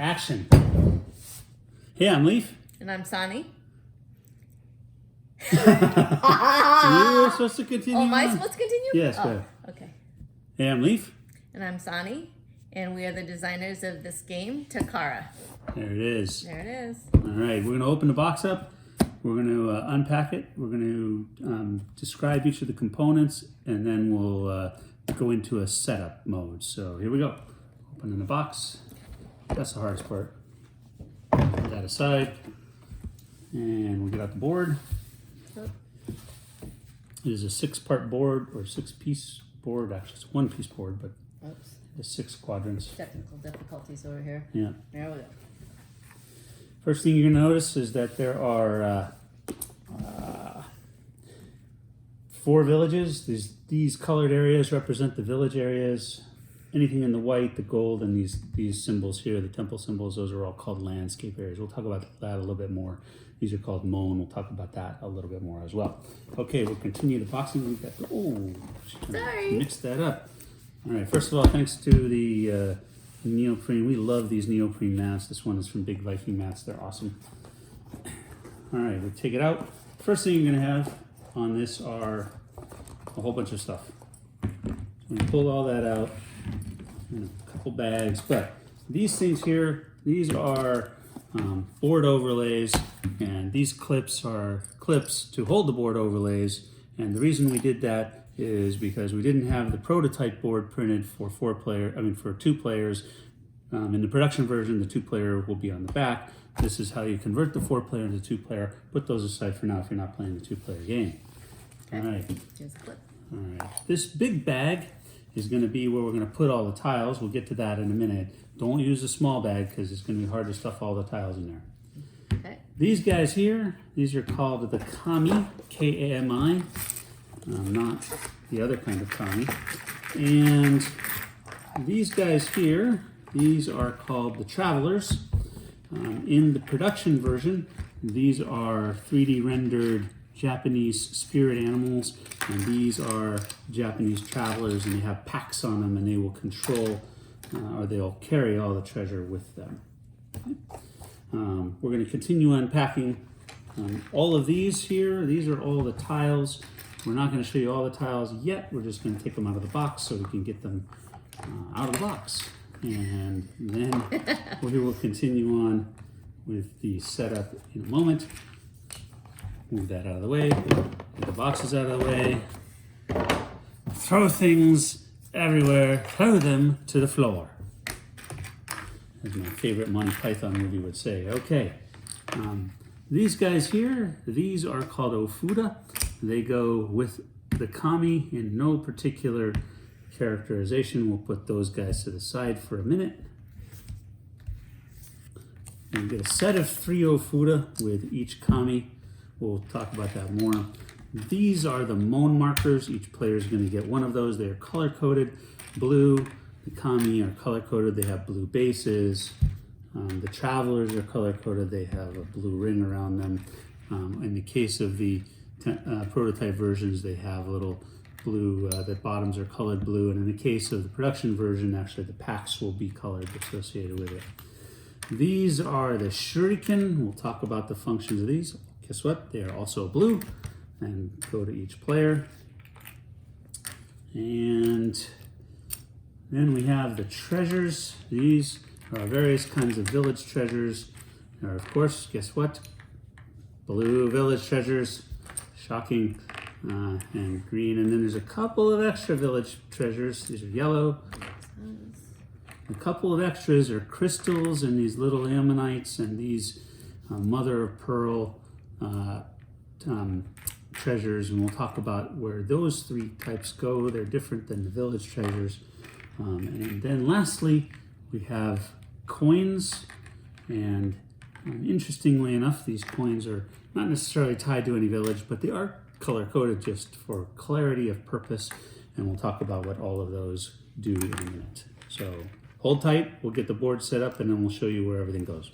Action. Hey, I'm Leaf. And I'm Sani. You're supposed to continue. Oh, am I supposed to continue? Yes, oh, go ahead. Okay. Hey, I'm Leaf. And I'm Sani. And we are the designers of this game, Takara. There it is. There it is. All right, we're going to open the box up. We're going to unpack it. We're going to describe each of the components, and then we'll go into a setup mode. So here we go. Opening the box. That's the hardest part. Put that aside. And we get out the board. It is a 6-part board, or 6-piece board. Actually, it's a 1-piece board, but Oops. there's 6 quadrants. Technical difficulties over here. Yeah. There we go. First thing you're going to notice is that there are 4 villages. These colored areas represent the village areas. Anything in the white, the gold, and these symbols here, the temple symbols, those are all called landscape areas. We'll talk about that a little bit more. These are called Moan. We'll talk about that a little bit more as well. Okay, we'll continue the boxing. We've got Sorry. Mix that up. All right, first of all, thanks to the neoprene. We love these neoprene mats. This one is from Big Viking Mats. They're awesome. All right, we'll take it out. First thing you're going to have on this are a whole bunch of stuff. So we pull all that out in a couple bags, but these things here, these are board overlays, and these clips are clips to hold the board overlays. And the reason we did that is because we didn't have the prototype board printed for 2 players. In the production version, the 2-player will be on the back. This is how you convert the 4-player into 2-player. Put those aside for now if you're not playing the 2-player game. Okay. All right. Here's the clip. All right. This big bag is going to be where we're going to put all the tiles. We'll get to that in a minute. Don't use a small bag because it's going to be hard to stuff all the tiles in there. Okay. These guys here, these are called the Kami, K-A-M-I, not the other kind of Kami. And these guys here, these are called the Travelers. In the production version, these are 3D rendered Japanese spirit animals, and these are Japanese travelers, and they have packs on them, and they will control or they'll carry all the treasure with them. We're going to continue unpacking all of these here. These are all the tiles. We're not going to show you all the tiles yet. We're just going to take them out of the box so we can get them out of the box. And then we will continue on with the setup in a moment. Move that out of the way. Get the boxes out of the way. Throw things everywhere. Throw them to the floor. As my favorite Monty Python movie would say. Okay. These guys here, these are called Ofuda. They go with the Kami in no particular characterization. We'll put those guys to the side for a minute. And get a set of 3 Ofuda with each Kami. We'll talk about that more. These are the Moan markers. Each player is going to get one of those. They are color-coded. Blue, the Kami are color-coded. They have blue bases. The Travelers are color-coded. They have a blue ring around them. In the case of the prototype versions, they have a little blue, the bottoms are colored blue. And in the case of the production version, actually the packs will be colored associated with it. These are the Shuriken. We'll talk about the functions of these. Guess what? They are also blue, and go to each player. And then we have the treasures. These are various kinds of village treasures. There are, of course, guess what? Blue village treasures. Shocking. And green. And then there's a couple of extra village treasures. These are yellow. A couple of extras are crystals and these little ammonites and these mother of pearl treasures, and we'll talk about where those 3 types go. They're different than the village treasures. And then lastly, we have coins, and interestingly enough, these coins are not necessarily tied to any village, but they are color-coded just for clarity of purpose, and we'll talk about what all of those do in a minute. So hold tight, we'll get the board set up, and then we'll show you where everything goes.